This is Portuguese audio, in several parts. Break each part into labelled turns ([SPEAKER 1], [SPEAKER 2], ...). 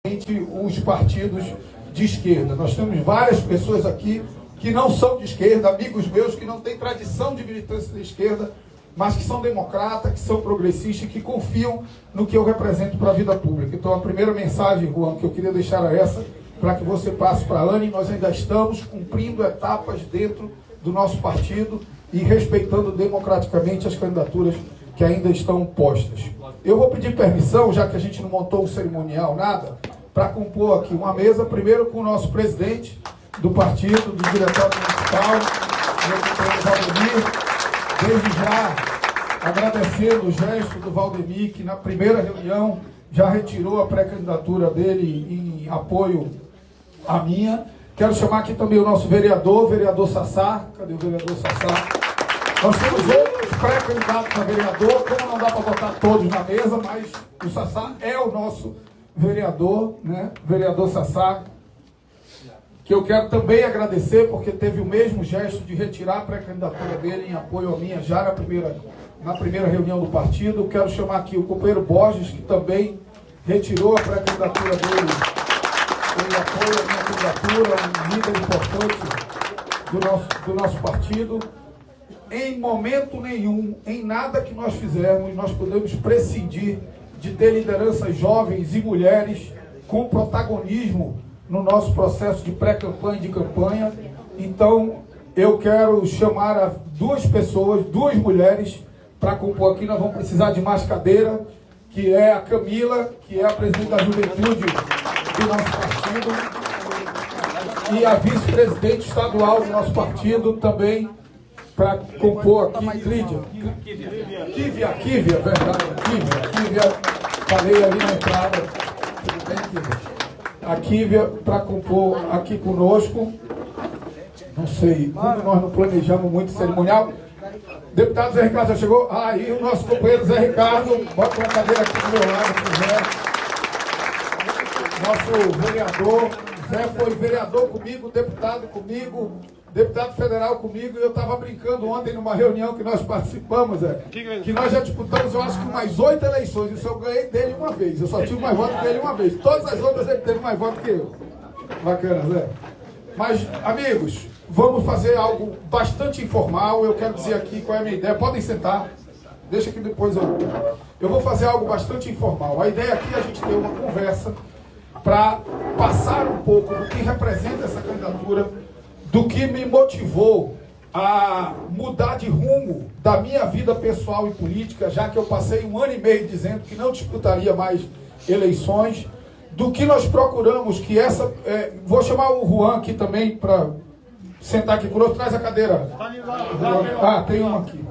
[SPEAKER 1] os partidos de esquerda. Nós temos várias pessoas aqui que não são de esquerda, amigos meus que não têm tradição de militância de esquerda, mas que são democratas, que são progressistas, que confiam no que eu represento para a vida pública. Então a primeira mensagem, Juan, que eu queria deixar é essa, para que você passe para a Anne. Nós ainda estamos cumprindo etapas dentro do nosso partido e respeitando democraticamente as candidaturas que ainda estão postas. Eu vou pedir permissão, já que a gente não montou um cerimonial, nada, para compor aqui uma mesa, primeiro com o nosso presidente do partido, do diretório municipal, o Valdemir, desde já agradecendo o gesto do Valdemir, que na primeira reunião já retirou a pré-candidatura dele em apoio à minha. Quero chamar aqui também o nosso vereador Sassá. Cadê o vereador Sassá? Nós temos outros pré-candidatos a vereador, como não dá para botar todos na mesa, mas o Sassá é o nosso vereador, né? Vereador Sassá, que eu quero também agradecer, porque teve o mesmo gesto de retirar a pré-candidatura dele em apoio a minha já na primeira reunião do partido. Eu quero chamar aqui o companheiro Borges, que também retirou a pré-candidatura dele em apoio à minha candidatura, um líder importante do nosso partido. Em momento nenhum, em nada que nós fizermos, nós podemos prescindir de ter lideranças jovens e mulheres com protagonismo no nosso processo de pré-campanha e de campanha. Então, eu quero chamar duas pessoas, duas mulheres, para compor aqui. Nós vamos precisar de mais cadeira, que é a Camila, que é a presidente da juventude do nosso partido, e a vice-presidente estadual do nosso partido também, para compor aqui, Kívia, verdade, Kívia, falei ali na entrada, tudo bem, Kívia? A Kívia para compor aqui conosco. Não sei, como nós não planejamos muito cerimonial. Deputado Zé Ricardo já chegou? Aí o nosso companheiro Zé Ricardo, bota uma cadeira aqui do meu lado, Zé. Nosso vereador, Zé foi vereador comigo, deputado federal comigo, e eu estava brincando ontem numa reunião que nós participamos, que nós já disputamos, eu acho que umas 8 eleições, isso eu ganhei dele uma vez, eu só tive mais votos dele uma vez, todas as outras ele teve mais votos que eu. Bacana, Zé. Mas, amigos, vamos fazer algo bastante informal. Eu quero dizer aqui qual é a minha ideia, podem sentar, deixa que depois eu vou fazer algo bastante informal. A ideia aqui é a gente ter uma conversa para passar um pouco do que representa essa candidatura, do que me motivou a mudar de rumo da minha vida pessoal e política, já que eu passei 1 ano e meio dizendo que não disputaria mais eleições, do que nós procuramos que essa... vou chamar o Juan aqui também para sentar aqui conosco. Traz a cadeira. Tem uma aqui.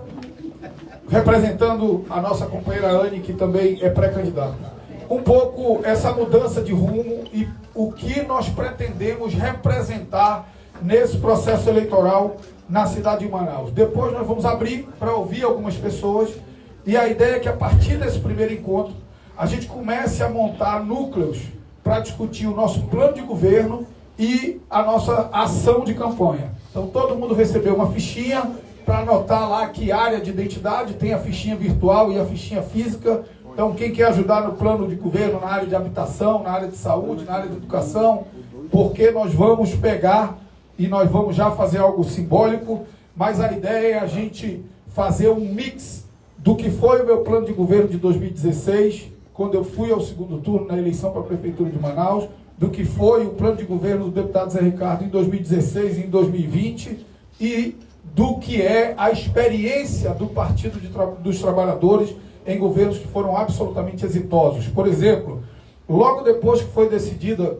[SPEAKER 1] Representando a nossa companheira Anne, que também é pré-candidata. Um pouco essa mudança de rumo e o que nós pretendemos representar nesse processo eleitoral na cidade de Manaus. Depois nós vamos abrir para ouvir algumas pessoas, e a ideia é que a partir desse primeiro encontro a gente comece a montar núcleos para discutir o nosso plano de governo e a nossa ação de campanha. Então todo mundo recebeu uma fichinha para anotar lá que área de identidade, tem a fichinha virtual e a fichinha física. Então quem quer ajudar no plano de governo, na área de habitação, na área de saúde, na área de educação, porque nós vamos pegar e nós vamos já fazer algo simbólico, mas a ideia é a gente fazer um mix do que foi o meu plano de governo de 2016, quando eu fui ao segundo turno na eleição para a Prefeitura de Manaus, do que foi o plano de governo do deputado Zé Ricardo em 2016 e em 2020, e do que é a experiência do Partido dos Trabalhadores em governos que foram absolutamente exitosos. Por exemplo, logo depois que foi decidida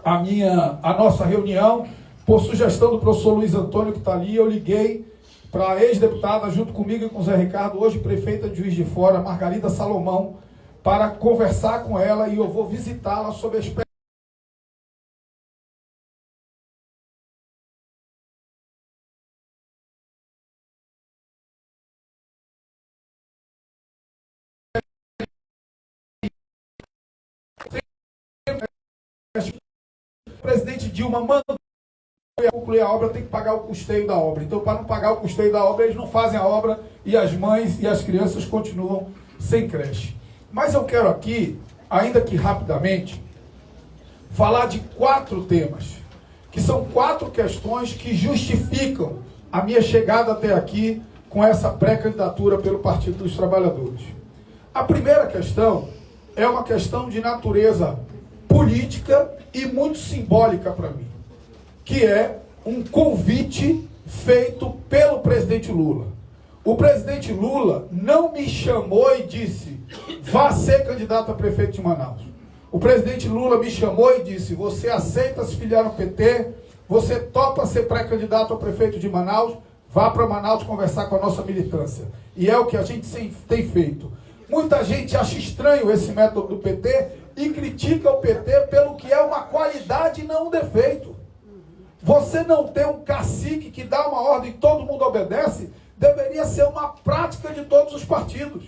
[SPEAKER 1] a nossa reunião, por sugestão do professor Luiz Antônio, que está ali, eu liguei para a ex-deputada, junto comigo e com o Zé Ricardo, hoje prefeita de Juiz de Fora, Margarida Salomão, para conversar com ela, e eu vou visitá-la sob a experiência. O presidente Dilma mandou concluir a obra, tem que pagar o custeio da obra. Então, para não pagar o custeio da obra, eles não fazem a obra e as mães e as crianças continuam sem creche. Mas eu quero aqui, ainda que rapidamente, falar de 4 temas, que são 4 questões que justificam a minha chegada até aqui com essa pré-candidatura pelo Partido dos Trabalhadores. A primeira questão é uma questão de natureza política e muito simbólica para mim, que é um convite feito pelo presidente Lula. O presidente Lula não me chamou e disse, vá ser candidato a prefeito de Manaus. O presidente Lula me chamou e disse, você aceita se filiar no PT, você topa ser pré-candidato a prefeito de Manaus, vá para Manaus conversar com a nossa militância. E é o que a gente tem feito. Muita gente acha estranho esse método do PT e critica o PT pelo que é uma qualidade e não um defeito. Você não ter um cacique que dá uma ordem e todo mundo obedece, deveria ser uma prática de todos os partidos.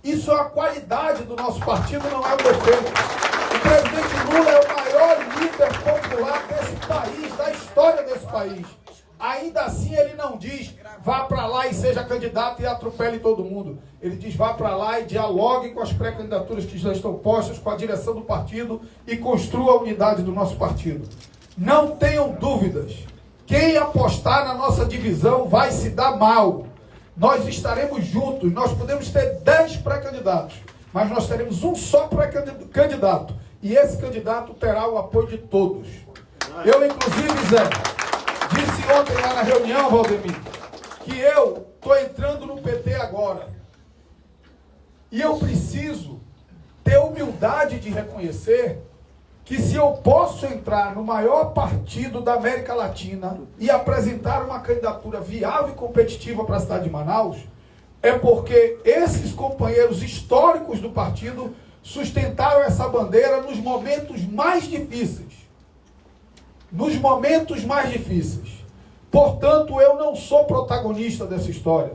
[SPEAKER 1] Isso é a qualidade do nosso partido, não é um defeito. O presidente Lula é o maior líder popular desse país, da história desse país. Ainda assim ele não diz, vá para lá e seja candidato e atropele todo mundo. Ele diz, vá para lá e dialogue com as pré-candidaturas que já estão postas, com a direção do partido e construa a unidade do nosso partido. Não tenham dúvidas. Quem apostar na nossa divisão vai se dar mal. Nós estaremos juntos, nós podemos ter 10 pré-candidatos, mas nós teremos um só pré-candidato. E esse candidato terá o apoio de todos. Eu, inclusive, Zé, disse ontem lá na reunião, Valdemir, que eu estou entrando no PT agora. E eu preciso ter humildade de reconhecer que se eu posso entrar no maior partido da América Latina e apresentar uma candidatura viável e competitiva para a cidade de Manaus, é porque esses companheiros históricos do partido sustentaram essa bandeira nos momentos mais difíceis. Nos momentos mais difíceis. Portanto, eu não sou protagonista dessa história.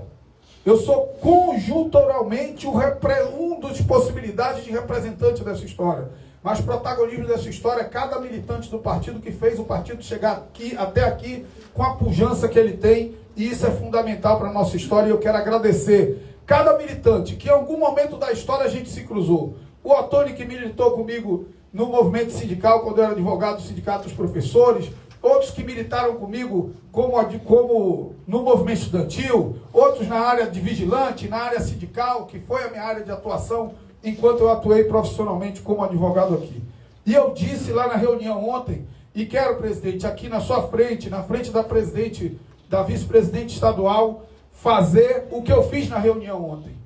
[SPEAKER 1] Eu sou conjunturalmente um dos possibilidades de representante dessa história. Mas protagonismo dessa história é cada militante do partido que fez o partido chegar até aqui com a pujança que ele tem, e isso é fundamental para a nossa história, e eu quero agradecer cada militante que em algum momento da história a gente se cruzou. O Otônio, que militou comigo no movimento sindical, quando eu era advogado do Sindicato dos Professores, outros que militaram comigo como no movimento estudantil, outros na área de vigilante, na área sindical, que foi a minha área de atuação enquanto eu atuei profissionalmente como advogado aqui. E eu disse lá na reunião ontem, e quero, presidente, aqui na sua frente, na frente da presidente, da vice-presidente estadual, fazer o que eu fiz na reunião ontem.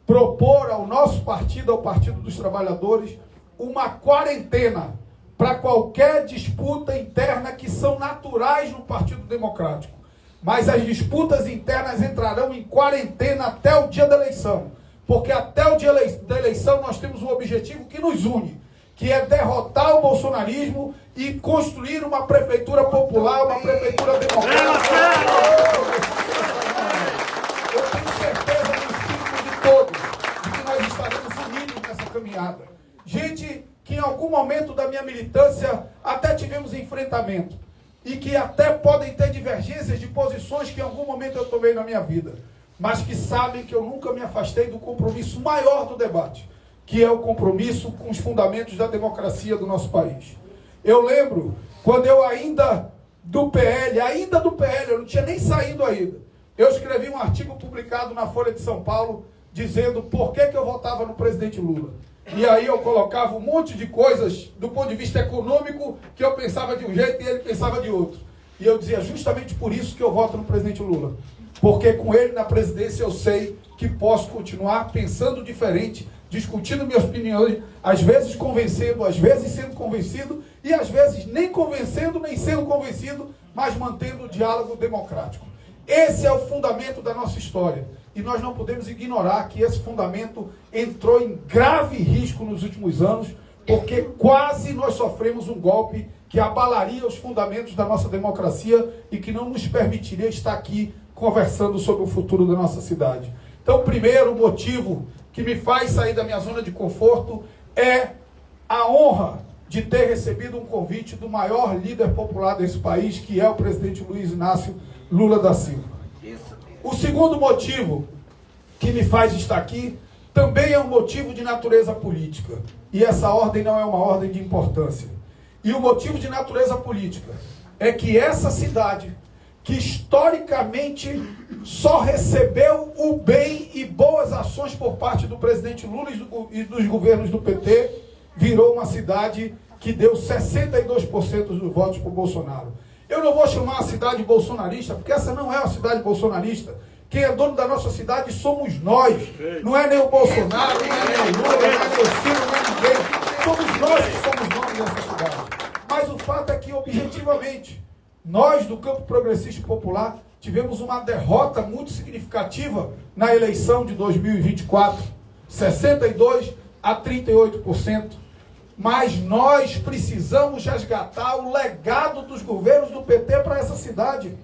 [SPEAKER 1] Propor ao nosso partido, ao Partido dos Trabalhadores, uma quarentena para qualquer disputa interna que são naturais no Partido Democrático. Mas as disputas internas entrarão em quarentena até o dia da eleição. Porque até o dia da eleição nós temos um objetivo que nos une, que é derrotar o bolsonarismo e construir uma prefeitura popular, uma prefeitura democrática. Eu tenho certeza no espírito de todos, de que nós estaremos unidos nessa caminhada. Gente que em algum momento da minha militância até tivemos enfrentamento, e que até podem ter divergências de posições que em algum momento eu tomei na minha vida, mas que sabem que eu nunca me afastei do compromisso maior do debate, que é o compromisso com os fundamentos da democracia do nosso país. Eu lembro, quando eu ainda do PL, eu não tinha nem saído ainda, eu escrevi um artigo publicado na Folha de São Paulo, dizendo por que eu votava no presidente Lula. E aí eu colocava um monte de coisas do ponto de vista econômico, que eu pensava de um jeito e ele pensava de outro. E eu dizia, justamente por isso que eu voto no presidente Lula. Porque com ele na presidência eu sei que posso continuar pensando diferente, discutindo minhas opiniões, às vezes convencendo, às vezes sendo convencido, e às vezes nem convencendo, nem sendo convencido, mas mantendo o diálogo democrático. Esse é o fundamento da nossa história. E nós não podemos ignorar que esse fundamento entrou em grave risco nos últimos anos, porque quase nós sofremos um golpe que abalaria os fundamentos da nossa democracia e que não nos permitiria estar aqui conversando sobre o futuro da nossa cidade. Então, o primeiro motivo que me faz sair da minha zona de conforto é a honra de ter recebido um convite do maior líder popular desse país, que é o presidente Luiz Inácio Lula da Silva. O segundo motivo que me faz estar aqui também é um motivo de natureza política. E essa ordem não é uma ordem de importância. E o motivo de natureza política é que essa cidade, que historicamente só recebeu o bem e boas ações por parte do presidente Lula e dos governos do PT, virou uma cidade que deu 62% dos votos para o Bolsonaro. Eu não vou chamar a cidade bolsonarista, porque essa não é uma cidade bolsonarista. Quem é dono da nossa cidade somos nós. Não é nem o Bolsonaro, não é nem o Lula, não é nem o Ciro, não é ninguém. Somos nós que somos donos dessa cidade. Mas o fato é que, objetivamente, nós do campo progressista e popular tivemos uma derrota muito significativa na eleição de 2024. 62% a 38%. Mas nós precisamos resgatar o legado dos governos do PT para essa cidade.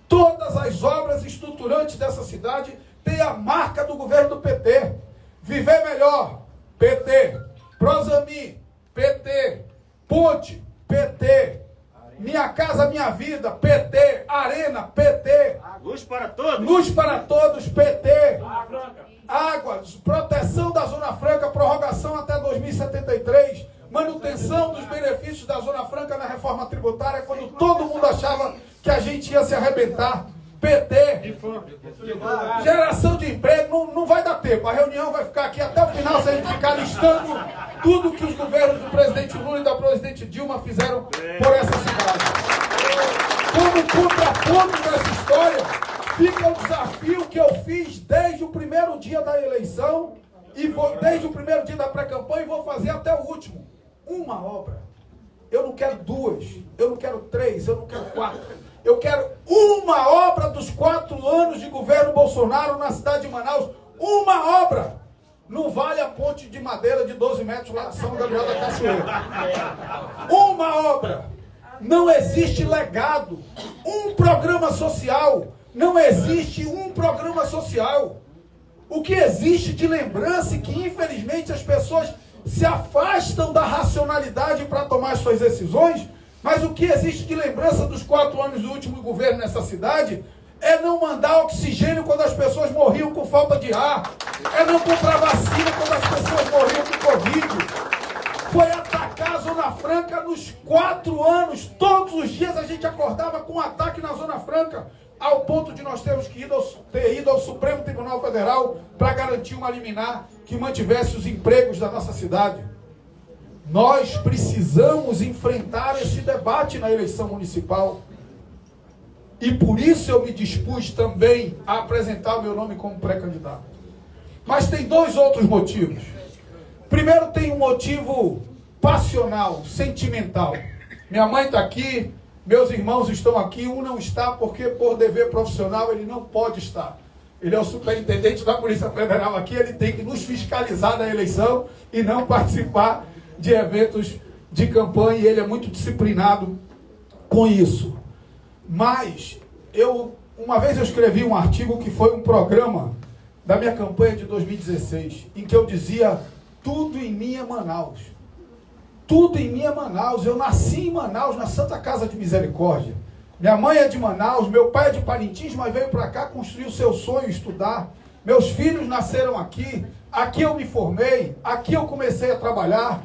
[SPEAKER 1] Todas as obras estruturantes dessa cidade têm a marca do governo do PT. Viver Melhor, PT. Prosami, PT. Ponte, PT. Minha Casa Minha Vida, PT. Arena, PT.
[SPEAKER 2] Luz para todos.
[SPEAKER 1] Luz para todos, PT. Água, proteção da Zona Franca, prorrogação até 2073, manutenção dos benefícios da Zona Franca na reforma tributária, quando todo mundo achava que a gente ia se arrebentar. PT, geração de emprego, não vai dar tempo, a reunião vai ficar aqui até o final, se a gente ficar listando tudo que os governos do presidente Lula e da presidente Dilma fizeram por essa cidade. Como contraponto dessa história, fica o desafio que eu fiz desde o primeiro dia da eleição, desde o primeiro dia da pré-campanha, e vou fazer até o último. Uma obra. Eu não quero duas, eu não quero três, eu não quero quatro. Eu quero uma obra dos 4 anos de governo Bolsonaro na cidade de Manaus. Uma obra. Não vale a ponte de madeira de 12 metros lá de São Gabriel da Cachoeira. Uma obra. Não existe legado. Um programa social. Não existe um programa social. O que existe de lembrança e que, infelizmente, as pessoas se afastam da racionalidade para tomar suas decisões, mas o que existe de lembrança dos 4 anos do último governo nessa cidade é não mandar oxigênio quando as pessoas morriam com falta de ar, é não comprar vacina quando as pessoas morriam com Covid. Foi atacar a Zona Franca nos 4 anos. Todos os dias a gente acordava com um ataque na Zona Franca, ao ponto de nós termos que ter ido ao Supremo Tribunal Federal para garantir uma liminar que mantivesse os empregos da nossa cidade. Nós precisamos enfrentar esse debate na eleição municipal. E por isso eu me dispus também a apresentar o meu nome como pré-candidato. Mas tem 2 outros motivos. Primeiro, tem um motivo passional, sentimental. Minha mãe está aqui, meus irmãos estão aqui, um não está porque por dever profissional ele não pode estar. Ele é o superintendente da Polícia Federal aqui, ele tem que nos fiscalizar na eleição e não participar de eventos de campanha, e ele é muito disciplinado com isso. Mas, uma vez eu escrevi um artigo que foi um programa da minha campanha de 2016, em que eu dizia, tudo em mim é Manaus. Tudo em mim é Manaus. Eu nasci em Manaus, na Santa Casa de Misericórdia. Minha mãe é de Manaus, meu pai é de Parintins, mas veio para cá construir o seu sonho, estudar. Meus filhos nasceram aqui, aqui eu me formei, aqui eu comecei a trabalhar.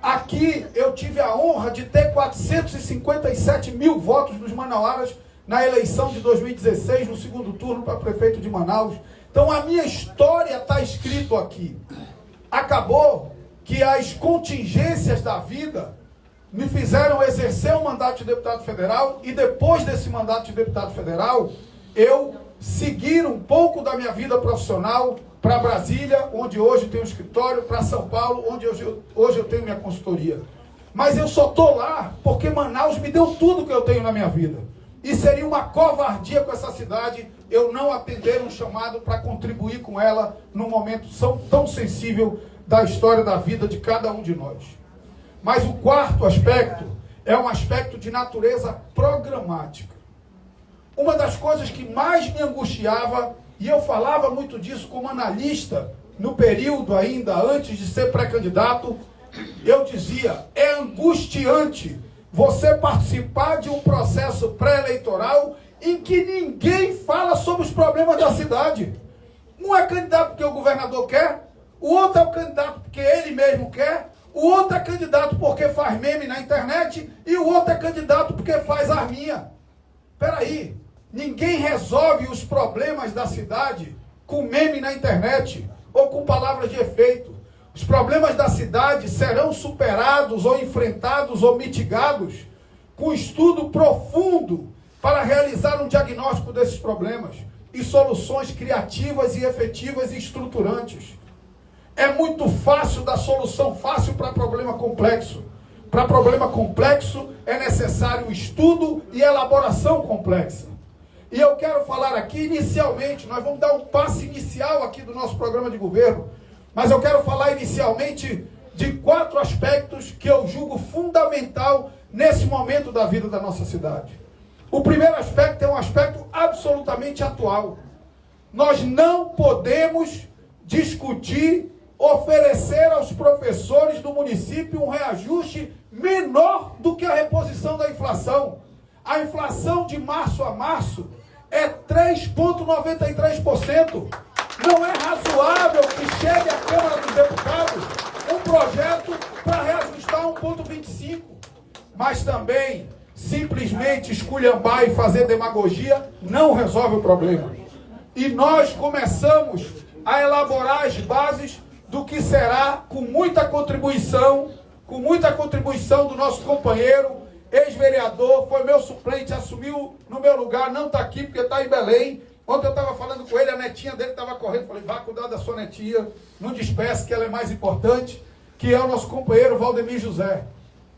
[SPEAKER 1] Aqui eu tive a honra de ter 457 mil votos dos manauaras na eleição de 2016, no segundo turno para prefeito de Manaus. Então a minha história está escrito aqui. Acabou que as contingências da vida me fizeram exercer o mandato de deputado federal, e depois desse mandato de deputado federal, eu segui um pouco da minha vida profissional para Brasília, onde hoje tenho um escritório, para São Paulo, onde hoje eu tenho minha consultoria. Mas eu só estou lá porque Manaus me deu tudo que eu tenho na minha vida. E seria uma covardia com essa cidade eu não atender um chamado para contribuir com ela num momento tão sensível da história da vida de cada um de nós. Mas o quarto aspecto é um aspecto de natureza programática. Uma das coisas que mais me angustiava, e eu falava muito disso como analista, no período ainda antes de ser pré-candidato, eu dizia, é angustiante você participar de um processo pré-eleitoral em que ninguém fala sobre os problemas da cidade. Um é candidato porque o governador quer, o outro é o candidato porque ele mesmo quer, O outro é candidato porque faz meme na internet e o outro é candidato porque faz arminha. Peraí, ninguém resolve os problemas da cidade com meme na internet ou com palavras de efeito. Os problemas da cidade serão superados ou enfrentados ou mitigados com estudo profundo para realizar um diagnóstico desses problemas e soluções criativas e efetivas e estruturantes. É muito fácil dar solução fácil para problema complexo. Para problema complexo é necessário estudo e elaboração complexa. E eu quero falar aqui inicialmente, nós vamos dar um passo inicial aqui do nosso programa de governo, mas eu quero falar inicialmente de 4 aspectos que eu julgo fundamental nesse momento da vida da nossa cidade. O primeiro aspecto é um aspecto absolutamente atual. Nós não podemos discutir, oferecer aos professores do município um reajuste menor do que a reposição da inflação. A inflação de março a março é 3,93%. Não é razoável que chegue à Câmara dos Deputados um projeto para reajustar 1,25%. Mas também, simplesmente esculhambar e fazer demagogia não resolve o problema. E nós começamos a elaborar as bases do que será, com muita contribuição do nosso companheiro, ex-vereador, foi meu suplente, assumiu no meu lugar, não está aqui porque está em Belém. Ontem eu estava falando com ele, a netinha dele estava correndo, falei, vá cuidar da sua netinha, não despeça que ela é mais importante, que é o nosso companheiro Valdemir José,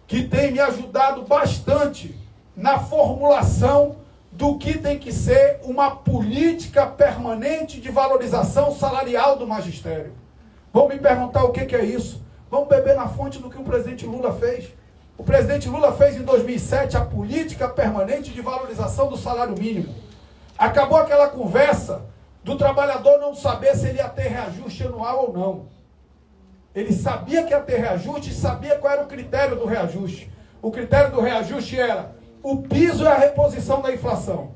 [SPEAKER 1] que tem me ajudado bastante na formulação do que tem que ser uma política permanente de valorização salarial do magistério. Vão me perguntar o que é isso? Vamos beber na fonte do que o presidente Lula fez. O presidente Lula fez em 2007 a política permanente de valorização do salário mínimo. Acabou aquela conversa do trabalhador não saber se ele ia ter reajuste anual ou não. Ele sabia que ia ter reajuste e sabia qual era o critério do reajuste. O critério do reajuste era o piso e a reposição da inflação.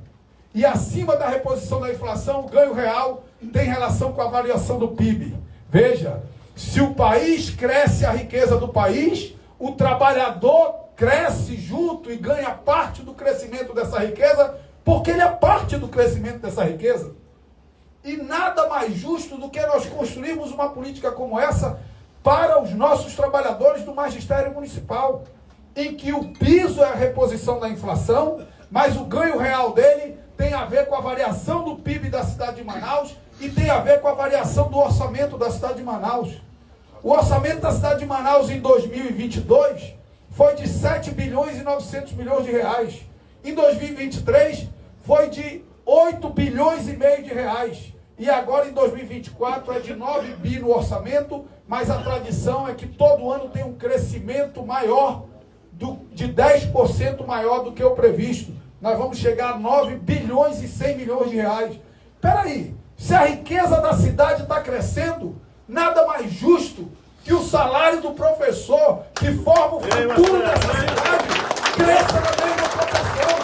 [SPEAKER 1] E acima da reposição da inflação, o ganho real tem relação com a variação do PIB. Veja, se o país cresce a riqueza do país, o trabalhador cresce junto e ganha parte do crescimento dessa riqueza, porque ele é parte do crescimento dessa riqueza. E nada mais justo do que nós construirmos uma política como essa para os nossos trabalhadores do magistério municipal, em que o piso é a reposição da inflação, mas o ganho real dele tem a ver com a variação do PIB da cidade de Manaus e tem a ver com a variação do orçamento da cidade de Manaus. O orçamento da cidade de Manaus em 2022 foi de 7 bilhões e 900 milhões de reais. Em 2023 foi de 8 bilhões e meio de reais. E agora em 2024 é de 9 bi no orçamento, mas a tradição é que todo ano tem um crescimento maior, de 10% maior do que o previsto. Nós vamos chegar a 9 bilhões e 100 milhões de reais. Espera aí, se a riqueza da cidade está crescendo, nada mais justo que o salário do professor que forma o futuro dessa cidade cresça na mesma proporção.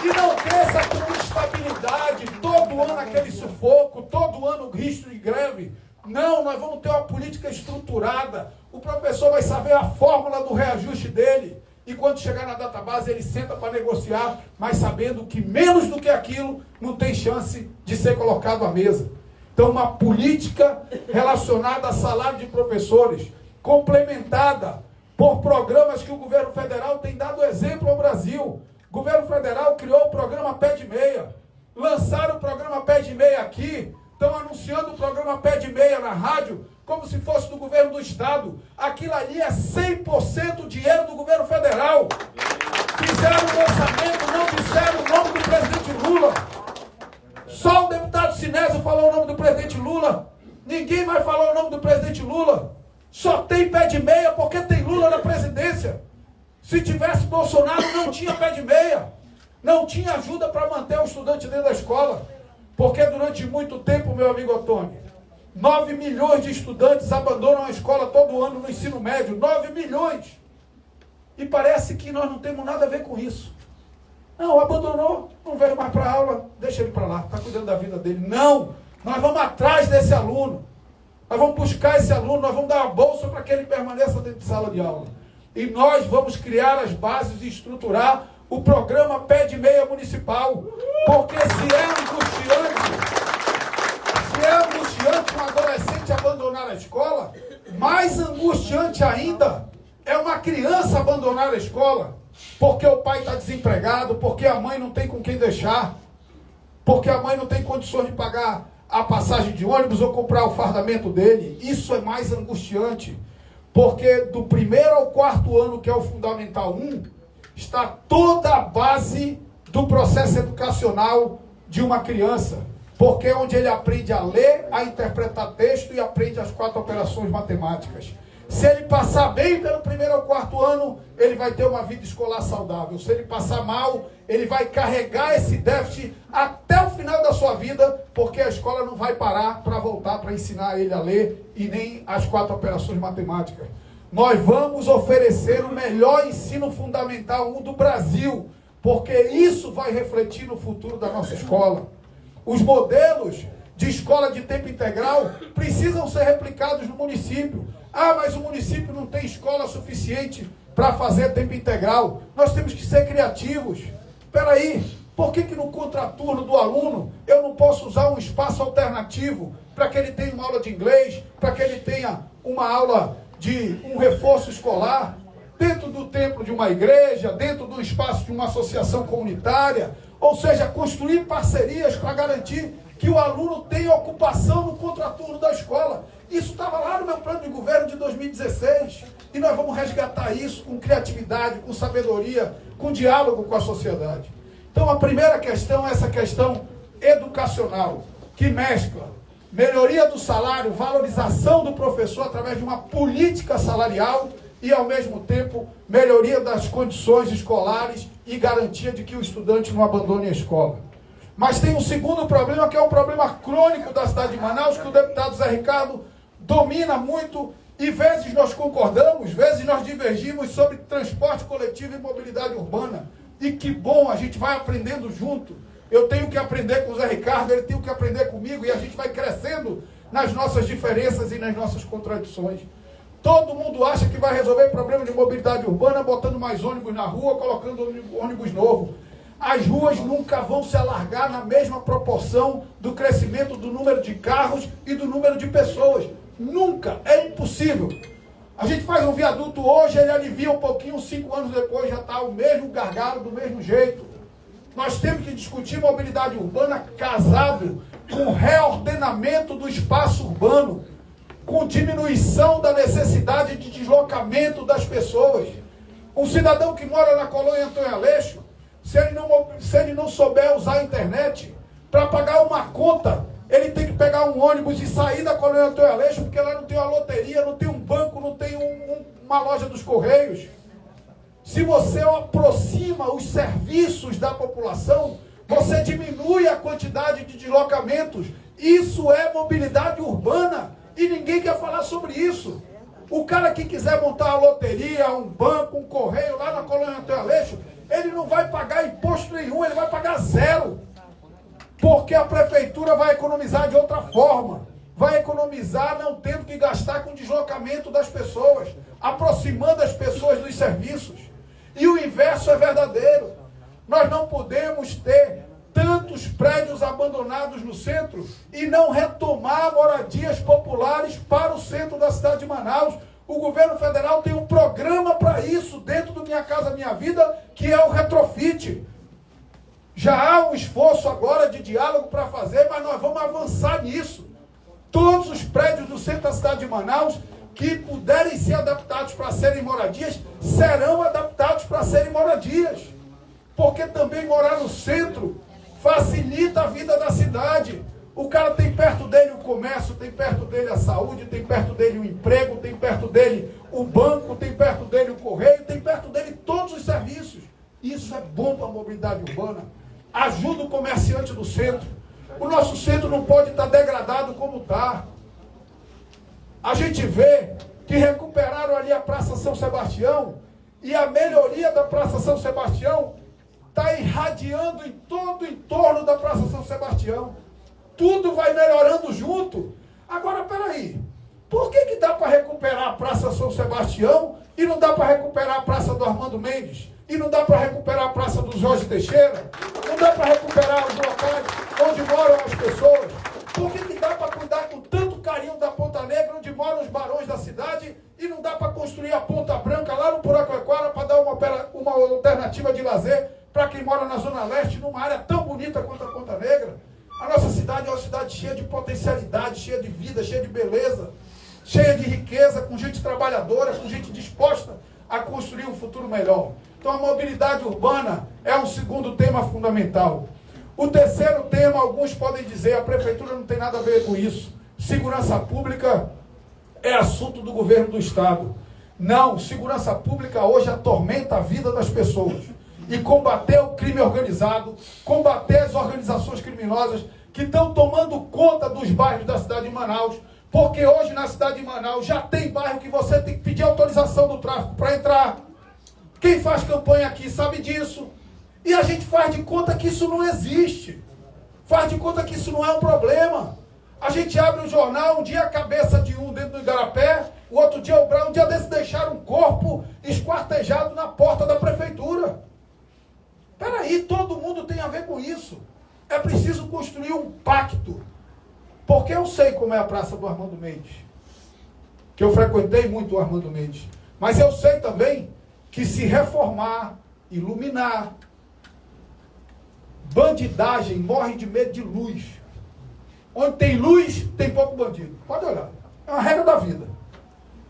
[SPEAKER 1] E não cresça com instabilidade, todo ano aquele sufoco, todo ano risco de greve. Não, nós vamos ter uma política estruturada. O professor vai saber a fórmula do reajuste dele. E quando chegar na database, ele senta para negociar, mas sabendo que menos do que aquilo não tem chance de ser colocado à mesa. Então, uma política relacionada a salário de professores, complementada por programas que o governo federal tem dado exemplo ao Brasil. O governo federal criou o programa Pé de Meia. Lançaram o programa Pé de Meia aqui. Estão anunciando o programa Pé de Meia na rádio, como se fosse do governo do estado. Aquilo ali é 100% dinheiro do governo federal. Fizeram o orçamento, não disseram o nome do presidente Lula. Só o deputado Sinésio falou o nome do presidente Lula. Ninguém mais falou o nome do presidente Lula. Só tem Pé de Meia porque tem Lula na presidência. Se tivesse Bolsonaro, não tinha Pé de Meia. Não tinha ajuda para manter o estudante dentro da escola. Porque durante muito tempo, meu amigo Otônio, 9 milhões de estudantes abandonam a escola todo ano no ensino médio. 9 milhões. E parece que nós não temos nada a ver com isso. Não, abandonou, não veio mais para a aula, deixa ele para lá, está cuidando da vida dele. Não, nós vamos atrás desse aluno. Nós vamos buscar esse aluno, nós vamos dar uma bolsa para que ele permaneça dentro de sala de aula. E nós vamos criar as bases e estruturar o programa Pé de Meia Municipal. Porque se é angustiante um adolescente abandonar a escola, mais angustiante ainda é uma criança abandonar a escola, porque o pai está desempregado, porque a mãe não tem com quem deixar, porque a mãe não tem condições de pagar a passagem de ônibus ou comprar o fardamento dele. Isso é mais angustiante, porque do 1º ao 4º ano, que é o Fundamental 1, está toda a base do processo educacional de uma criança, porque é onde ele aprende a ler, a interpretar texto e aprende as 4 operações matemáticas. Se ele passar bem pelo 1º ao 4º ano, ele vai ter uma vida escolar saudável. Se ele passar mal, ele vai carregar esse déficit até o final da sua vida, porque a escola não vai parar para voltar para ensinar ele a ler e nem as 4 operações matemáticas. Nós vamos oferecer o melhor ensino fundamental 1 do Brasil, porque isso vai refletir no futuro da nossa escola. Os modelos de escola de tempo integral precisam ser replicados no município. Ah, mas o município não tem escola suficiente para fazer tempo integral. Nós temos que ser criativos. Espera aí, por que no contraturno do aluno eu não posso usar um espaço alternativo para que ele tenha uma aula de inglês, para que ele tenha uma aula de um reforço escolar, dentro do templo de uma igreja, dentro do espaço de uma associação comunitária? Ou seja, construir parcerias para garantir que o aluno tenha ocupação no contraturno da escola. Isso estava lá no meu plano de governo de 2016. E nós vamos resgatar isso com criatividade, com sabedoria, com diálogo com a sociedade. Então a primeira questão é essa questão educacional, que mescla melhoria do salário, valorização do professor através de uma política salarial e, ao mesmo tempo, melhoria das condições escolares e garantia de que o estudante não abandone a escola. Mas tem um segundo problema, que é um problema crônico da cidade de Manaus, que o deputado Zé Ricardo domina muito, e vezes nós concordamos, vezes nós divergimos sobre transporte coletivo e mobilidade urbana. E que bom, a gente vai aprendendo junto. Eu tenho que aprender com o Zé Ricardo, ele tem que aprender comigo, e a gente vai crescendo nas nossas diferenças e nas nossas contradições. Todo mundo acha que vai resolver problema de mobilidade urbana botando mais ônibus na rua, colocando ônibus novo. As ruas nunca vão se alargar na mesma proporção do crescimento do número de carros e do número de pessoas. Nunca, é impossível. A gente faz um viaduto hoje, ele alivia um pouquinho, 5 anos depois já está o mesmo gargalo, do mesmo jeito. Nós temos que discutir mobilidade urbana casado com reordenamento do espaço urbano, com diminuição da necessidade de deslocamento das pessoas. Um cidadão que mora na colônia Antônio Aleixo, se ele não souber usar a internet, para pagar uma conta, ele tem que pegar um ônibus e sair da colônia Antônio Aleixo, porque lá não tem uma loteria, não tem um banco, não tem uma loja dos Correios. Se você aproxima os serviços da população, você diminui a quantidade de deslocamentos. Isso é mobilidade urbana e ninguém quer falar sobre isso. O cara que quiser montar uma loteria, um banco, um correio lá na colônia Antônio Aleixo, ele não vai pagar imposto nenhum, ele vai pagar 0. Porque a prefeitura vai economizar de outra forma. Vai economizar não tendo que gastar com o deslocamento das pessoas, aproximando as pessoas dos serviços. E o inverso é verdadeiro. Nós não podemos ter tantos prédios abandonados no centro e não retomar moradias populares para o centro da cidade de Manaus. O governo federal tem um programa para isso dentro do Minha Casa Minha Vida, que é o retrofit. Já há um esforço agora de diálogo para fazer, mas nós vamos avançar nisso. Todos os prédios do centro da cidade de Manaus que puderem ser adaptados para serem moradias, serão adaptados para serem moradias. Porque também morar no centro facilita a vida da cidade. O cara tem perto dele o comércio, tem perto dele a saúde, tem perto dele o emprego, tem perto dele o banco, tem perto dele o correio, tem perto dele todos os serviços. Isso é bom para a mobilidade urbana. Ajuda o comerciante do centro. O nosso centro não pode estar degradado como está. A gente vê que recuperaram ali a Praça São Sebastião e a melhoria da Praça São Sebastião está irradiando em todo o entorno da Praça São Sebastião. Tudo vai melhorando junto. Agora, peraí. Por que dá para recuperar a Praça São Sebastião e não dá para recuperar a Praça do Armando Mendes? E não dá para recuperar a Praça do Jorge Teixeira? Não dá para recuperar os locais onde moram as pessoas? Por que dá para cuidar com tanto carinho da Ponta Negra, onde moram os barões da cidade, e não dá para construir a Ponta Branca lá no Puraquequara para dar uma alternativa de lazer para quem mora na Zona Leste, numa área tão bonita quanto a Ponta Negra? A nossa cidade é uma cidade cheia de potencialidade, cheia de vida, cheia de beleza, cheia de riqueza, com gente trabalhadora, com gente disposta a construir um futuro melhor. Então a mobilidade urbana é um segundo tema fundamental. O terceiro tema, alguns podem dizer, a prefeitura não tem nada a ver com isso. Segurança pública é assunto do governo do Estado. Não, segurança pública hoje atormenta a vida das pessoas. E combater o crime organizado, combater as organizações criminosas que estão tomando conta dos bairros da cidade de Manaus, porque hoje na cidade de Manaus já tem bairro que você tem que pedir autorização do tráfico para entrar. Quem faz campanha aqui sabe disso. E a gente faz de conta que isso não existe. Faz de conta que isso não é um problema. A gente abre o jornal, um dia a cabeça de um dentro do Igarapé, o outro dia o Brau, um dia desse deixaram um corpo esquartejado na porta da prefeitura. Peraí, todo mundo tem a ver com isso. É preciso construir um pacto. Porque eu sei como é a Praça do Armando Mendes. Que eu frequentei muito o Armando Mendes. Mas eu sei também que se reformar, iluminar, bandidagem morre de medo de luz. Onde tem luz, tem pouco bandido. Pode olhar. É uma regra da vida.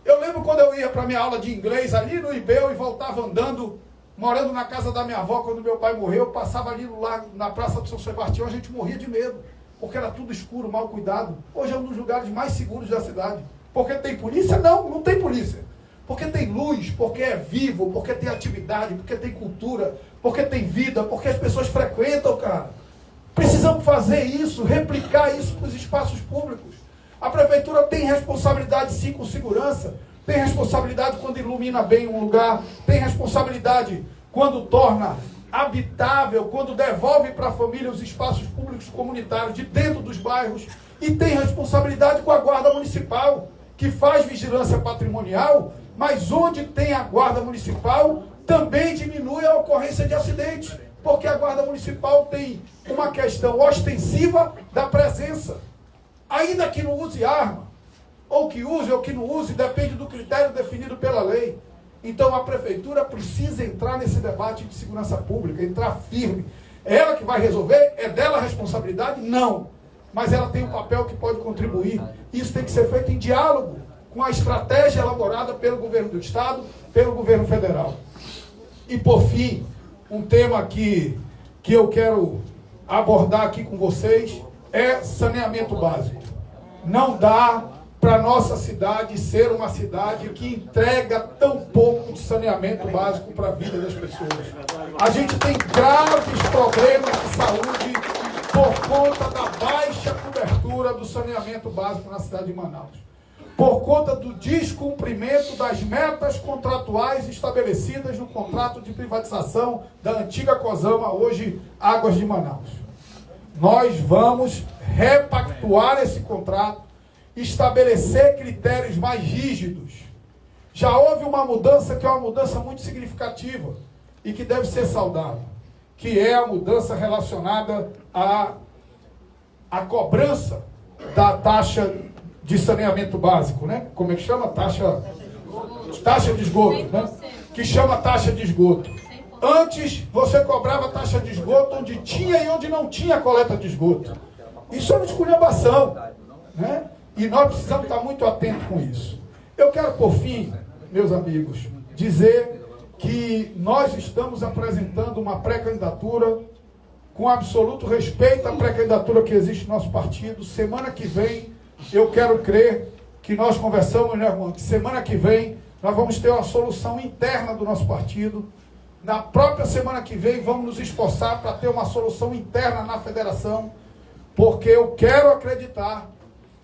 [SPEAKER 1] Eu lembro quando eu ia para minha aula de inglês ali no Ibeu e voltava andando, morando na casa da minha avó, quando meu pai morreu, eu passava ali no lago, na Praça do São Sebastião, a gente morria de medo, porque era tudo escuro, mal cuidado. Hoje é um dos lugares mais seguros da cidade. Porque tem polícia? Não, não tem polícia. Porque tem luz, porque é vivo, porque tem atividade, porque tem cultura, porque tem vida, porque as pessoas frequentam, cara. Precisamos fazer isso, replicar isso para os espaços públicos. A prefeitura tem responsabilidade sim com segurança, tem responsabilidade quando ilumina bem um lugar, tem responsabilidade quando torna habitável, quando devolve para a família os espaços públicos comunitários de dentro dos bairros, e tem responsabilidade com a Guarda Municipal, que faz vigilância patrimonial, mas onde tem a Guarda Municipal também diminui a ocorrência de acidentes, porque a Guarda Municipal tem uma questão ostensiva da presença. Ainda que não use arma, ou que use ou que não use, depende do critério definido pela lei. Então a prefeitura precisa entrar nesse debate de segurança pública, entrar firme. É ela que vai resolver? É dela a responsabilidade? Não. Mas ela tem um papel que pode contribuir. Isso tem que ser feito em diálogo com a estratégia elaborada pelo governo do Estado, pelo governo federal. E por fim, um tema que eu quero abordar aqui com vocês é saneamento básico. Não dá para a nossa cidade ser uma cidade que entrega tão pouco de saneamento básico para a vida das pessoas. A gente tem graves problemas de saúde por conta da baixa cobertura do saneamento básico na cidade de Manaus. Por conta do descumprimento das metas contratuais estabelecidas no contrato de privatização da antiga Cosama, hoje Águas de Manaus. Nós vamos repactuar esse contrato, estabelecer critérios mais rígidos. Já houve uma mudança que é uma mudança muito significativa e que deve ser saudável, que é a mudança relacionada à cobrança da taxa de saneamento básico, né? Como é que chama? Taxa de esgoto, né? Que chama taxa de esgoto. Antes, você cobrava taxa de esgoto onde tinha e onde não tinha coleta de esgoto. Isso é uma esculhambação, né? E nós precisamos estar muito atentos com isso. Eu quero, por fim, meus amigos, dizer que nós estamos apresentando uma pré-candidatura com absoluto respeito à pré-candidatura que existe no nosso partido. Semana que vem, eu quero crer que nós conversamos, né, irmão? Que semana que vem nós vamos ter uma solução interna do nosso partido. Na própria semana que vem vamos nos esforçar para ter uma solução interna na federação, porque eu quero acreditar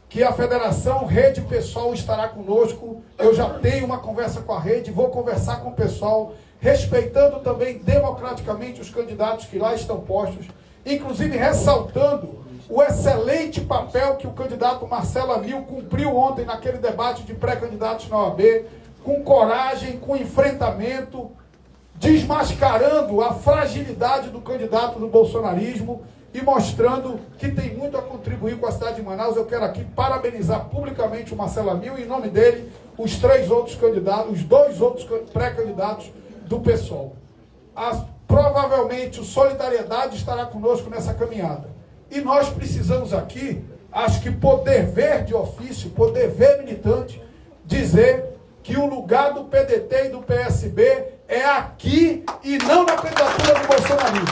[SPEAKER 1] que a Federação Rede Pessoal estará conosco. Eu já tenho uma conversa com a rede, vou conversar com o pessoal, respeitando também democraticamente os candidatos que lá estão postos, inclusive ressaltando o excelente papel que o candidato Marcelo Amil cumpriu ontem naquele debate de pré-candidatos na OAB, com coragem, com enfrentamento, desmascarando a fragilidade do candidato do bolsonarismo e mostrando que tem muito a contribuir com a cidade de Manaus. Eu quero aqui parabenizar publicamente o Marcelo Amil e, em nome dele, os 3 outros candidatos, os 2 outros pré-candidatos do PSOL. Provavelmente o Solidariedade estará conosco nessa caminhada. E nós precisamos aqui, acho que por dever de ofício, por dever militante, dizer que o lugar do PDT e do PSB é aqui e não na candidatura do bolsonarismo.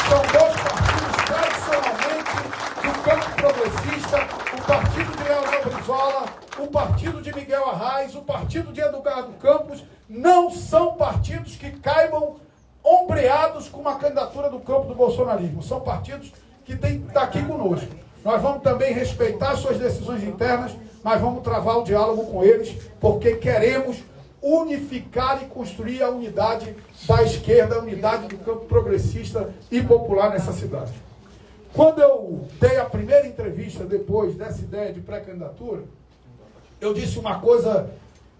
[SPEAKER 1] São 2 partidos tradicionalmente do campo progressista, o partido de Leonel Brizola, o partido de Miguel Arraes, o partido de Eduardo Campos, não são partidos que caibam ombreados com uma candidatura do campo do bolsonarismo. São partidos que têm que estar aqui conosco. Nós vamos também respeitar suas decisões internas, mas vamos travar o diálogo com eles, porque queremos unificar e construir a unidade da esquerda, a unidade do campo progressista e popular nessa cidade. Quando eu dei a primeira entrevista depois dessa ideia de pré-candidatura, eu disse uma coisa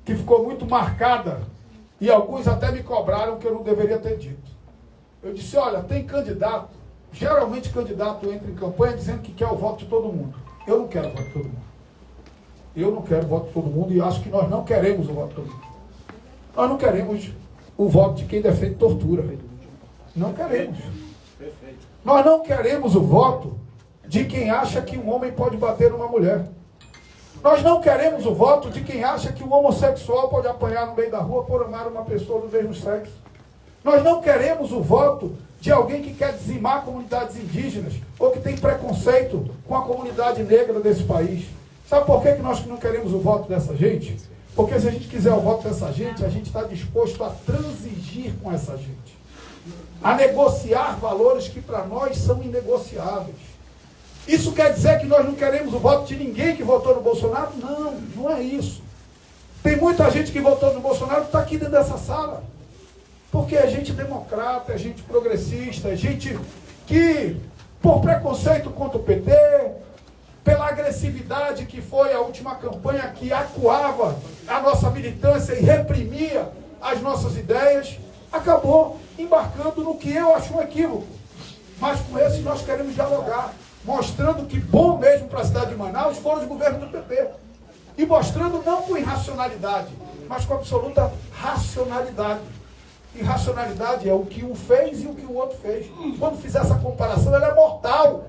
[SPEAKER 1] que ficou muito marcada e alguns até me cobraram que eu não deveria ter dito. Eu disse, olha, tem candidato, geralmente candidato entra em campanha dizendo que quer o voto de todo mundo. Eu não quero o voto de todo mundo. Eu não quero o voto de todo mundo e acho que nós não queremos o voto de todo mundo. Nós não queremos o voto de quem defende tortura. Não queremos. Nós não queremos o voto de quem acha que um homem pode bater numa mulher. Nós não queremos o voto de quem acha que um homossexual pode apanhar no meio da rua por amar uma pessoa do mesmo sexo. Nós não queremos o voto de alguém que quer dizimar comunidades indígenas ou que tem preconceito com a comunidade negra desse país. Sabe por que nós não queremos o voto dessa gente? Porque se a gente quiser o voto dessa gente, a gente está disposto a transigir com essa gente. A negociar valores que para nós são inegociáveis. Isso quer dizer que nós não queremos o voto de ninguém que votou no Bolsonaro? Não, não é isso. Tem muita gente que votou no Bolsonaro que está aqui dentro dessa sala. Porque é gente democrata, é gente progressista, é gente que, por preconceito contra o PT, pela agressividade que foi a última campanha que acuava a nossa militância e reprimia as nossas ideias, acabou embarcando no que eu acho um equívoco. Mas com esse nós queremos dialogar, mostrando que bom mesmo para a cidade de Manaus foram os governos do PT. E mostrando não com irracionalidade, mas com absoluta racionalidade. E racionalidade é o que um fez e o que o outro fez. Quando fizer essa comparação, ela é mortal.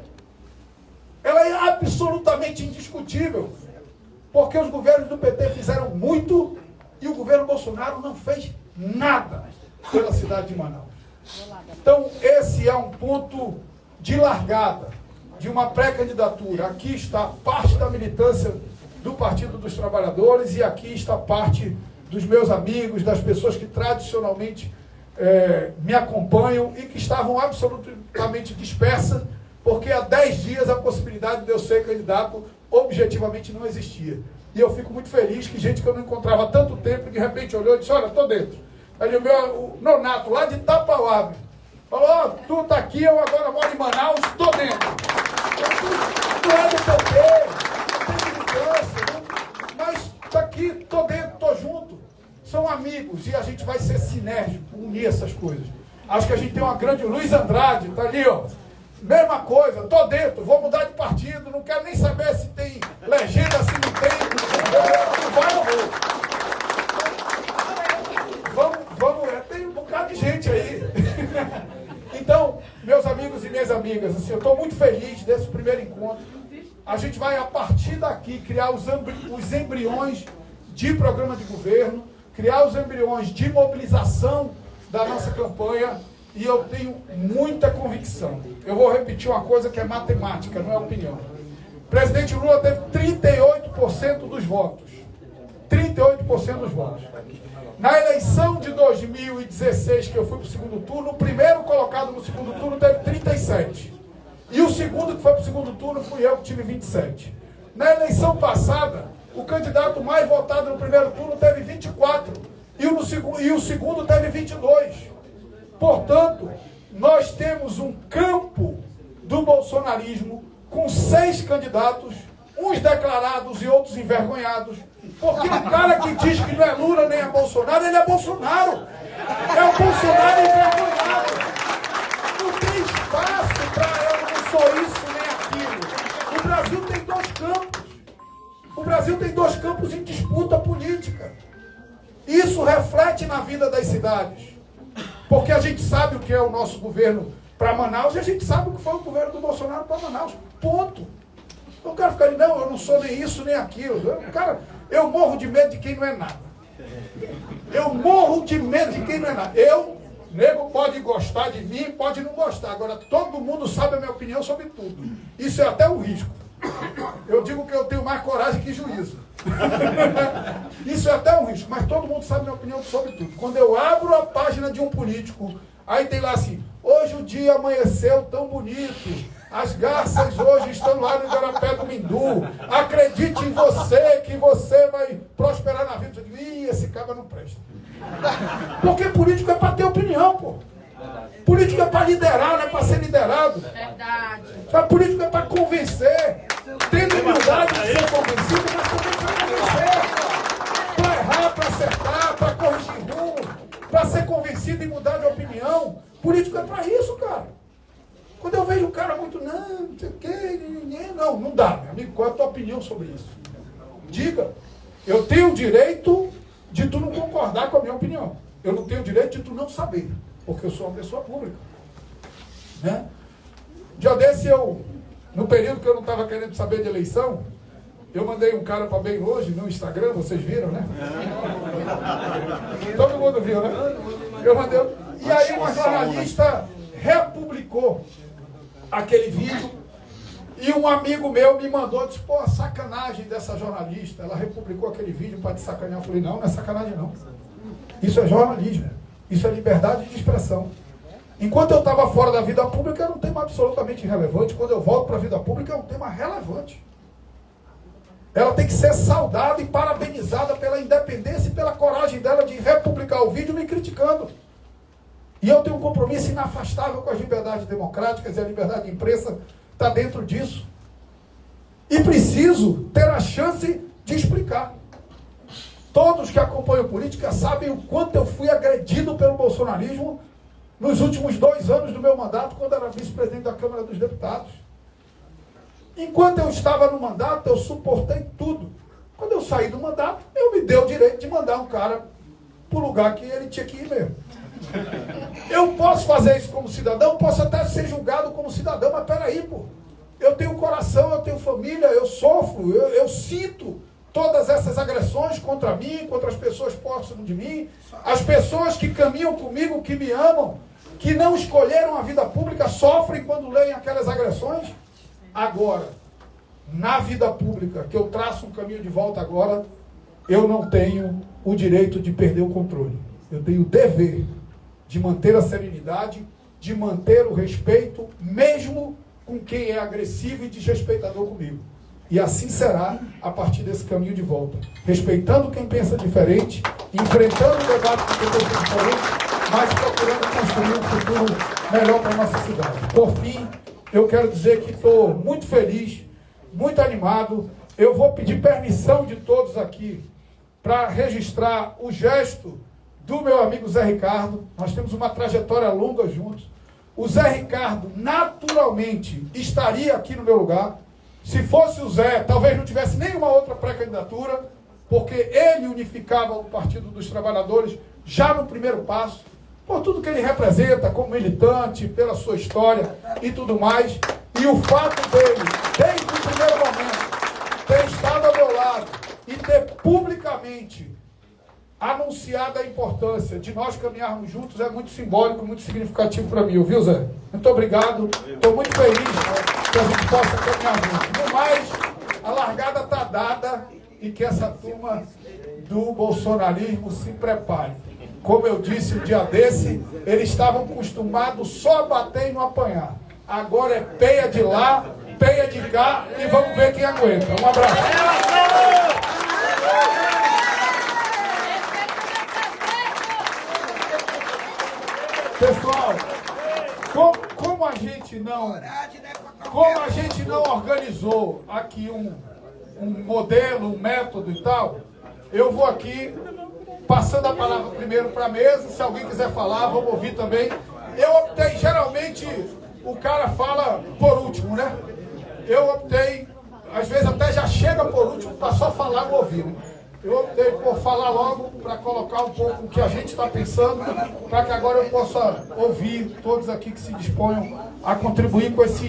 [SPEAKER 1] Ela é absolutamente indiscutível. Porque os governos do PT fizeram muito e o governo Bolsonaro não fez nada pela cidade de Manaus. Então, esse é um ponto de largada de uma pré-candidatura. Aqui está parte da militância do Partido dos Trabalhadores e aqui está parte dos meus amigos, das pessoas que tradicionalmente me acompanham e que estavam absolutamente dispersas, porque há 10 dias a possibilidade de eu ser candidato objetivamente não existia. E eu fico muito feliz que gente que eu não encontrava há tanto tempo, de repente olhou e disse, olha, estou dentro. Aí o Nonato, lá de Itapauá, falou, ó, tu tá aqui, eu agora moro em Manaus, estou dentro. Não é do PT, não tem militância, mas está aqui, estou dentro, estou junto. São amigos e a gente vai ser sinérgico, unir essas coisas. Acho que a gente tem uma grande... Luiz Andrade, está ali, ó. Mesma coisa, estou dentro, vou mudar de partido, não quero nem saber se tem legenda, se não tem. Vai ou vamos, tem um bocado de gente aí. Então, meus amigos e minhas amigas, assim, eu estou muito feliz desse primeiro encontro. A gente vai, a partir daqui, criar os embriões de programa de governo, criar os embriões de mobilização da nossa campanha, e eu tenho muita convicção. Eu vou repetir uma coisa que é matemática, não é opinião. O presidente Lula teve 38% dos votos. 38% dos votos. Na eleição de 2016, que eu fui para o segundo turno, o primeiro colocado no segundo turno teve 37%. E o segundo que foi para o segundo turno fui eu, que tive 27%. Na eleição passada, o candidato mais votado no primeiro turno teve 24%. E o segundo teve 22%. Portanto, nós temos um campo do bolsonarismo com 6 candidatos, uns declarados e outros envergonhados, porque o cara que diz que não é Lula nem é Bolsonaro, ele é Bolsonaro. É o Bolsonaro envergonhado. Não tem espaço para eu não sou isso nem aquilo. O Brasil tem 2 campos. O Brasil tem 2 campos em disputa política. Isso reflete na vida das cidades. Porque a gente sabe o que é o nosso governo para Manaus e a gente sabe o que foi o governo do Bolsonaro para Manaus. Ponto. Então o cara fica ali, não, eu não sou nem isso nem aquilo. Cara, eu morro de medo de quem não é nada. Eu morro de medo de quem não é nada. Nego pode gostar de mim, pode não gostar. Agora, todo mundo sabe a minha opinião sobre tudo. Isso é até um risco. Eu digo que eu tenho mais coragem que juízo. Isso é até um risco, mas todo mundo sabe a minha opinião sobre tudo. Quando eu abro a página de um político, aí tem lá assim, hoje o dia amanheceu tão bonito, as garças hoje estão lá no Igarapé do Mindu, acredite em você, que você vai prosperar na vida. Eu digo, ih, esse cara não presta. Porque político é para ter opinião, pô. Político é para liderar, não é para ser liderado.
[SPEAKER 2] Verdade.
[SPEAKER 1] Político é para convencer. Tendo humildade de ser convencido, mas também para convencer. Para errar, para acertar, para corrigir rumo, para ser convencido e mudar de opinião. Político é para isso, cara. Quando eu vejo o cara muito, não sei o quê, não dá, meu amigo. Qual é a tua opinião sobre isso? Diga. Eu tenho o direito de tu não concordar com a minha opinião. Eu não tenho o direito de tu não saber. Porque eu sou uma pessoa pública. Né? Já desse no período que eu não estava querendo saber de eleição, eu mandei um cara para bem longe no Instagram, vocês viram, né? Todo mundo viu, né? Eu mandei. E aí uma jornalista republicou aquele vídeo e um amigo meu me mandou, disse, pô, a sacanagem dessa jornalista, ela republicou aquele vídeo para te sacanear. Eu falei, não é sacanagem não. Isso é jornalismo. Isso é liberdade de expressão. Enquanto eu estava fora da vida pública, era um tema absolutamente irrelevante. Quando eu volto para a vida pública, é um tema relevante. Ela tem que ser saudada e parabenizada pela independência e pela coragem dela de republicar o vídeo me criticando. E eu tenho um compromisso inafastável com as liberdades democráticas e a liberdade de imprensa está dentro disso. E preciso ter a chance de explicar. Todos que acompanham política sabem o quanto eu fui agredido pelo bolsonarismo nos últimos 2 anos do meu mandato, quando era vice-presidente da Câmara dos Deputados. Enquanto eu estava no mandato, eu suportei tudo. Quando eu saí do mandato, eu me dei o direito de mandar um cara para o lugar que ele tinha que ir mesmo. Eu posso fazer isso como cidadão, posso até ser julgado como cidadão, mas peraí, pô. Eu tenho coração, eu tenho família, eu sofro, eu sinto todas essas agressões contra mim, contra as pessoas próximas de mim, as pessoas que caminham comigo, que me amam, que não escolheram a vida pública, sofrem quando leem aquelas agressões. Agora, na vida pública, que eu traço um caminho de volta agora, eu não tenho o direito de perder o controle. Eu tenho o dever de manter a serenidade, de manter o respeito, mesmo com quem é agressivo e desrespeitador comigo. E assim será a partir desse caminho de volta. Respeitando quem pensa diferente, enfrentando o debate com quem pensa diferente, mas procurando construir um futuro melhor para a nossa cidade. Por fim, eu quero dizer que estou muito feliz, muito animado. Eu vou pedir permissão de todos aqui para registrar o gesto do meu amigo Zé Ricardo. Nós temos uma trajetória longa juntos. O Zé Ricardo, naturalmente, estaria aqui no meu lugar. Se fosse o Zé, talvez não tivesse nenhuma outra pré-candidatura, porque ele unificava o Partido dos Trabalhadores já no primeiro passo, por tudo que ele representa como militante, pela sua história e tudo mais. E o fato dele, desde o primeiro momento, ter estado ao meu lado e ter publicamente anunciado a importância de nós caminharmos juntos é muito simbólico, muito significativo para mim, viu, Zé? Muito obrigado, estou muito feliz que a gente possa caminhar juntos. No mais, a largada está dada e que essa turma do bolsonarismo se prepare. Como eu disse um dia desse, eles estavam acostumados só a bater e não apanhar. Agora é peia de lá, peia de cá e vamos ver quem aguenta. Um abraço. Pessoal, Como a gente não organizou aqui um modelo, um método e tal, eu vou aqui passando a palavra primeiro para a mesa. Se alguém quiser falar, vamos ouvir também. Eu optei, geralmente o cara fala por último, né? Eu optei, às vezes até já chega por último para só falar e ouvir, né? Eu optei por falar logo para colocar um pouco o que a gente está pensando, para que agora eu possa ouvir todos aqui que se disponham a contribuir com esse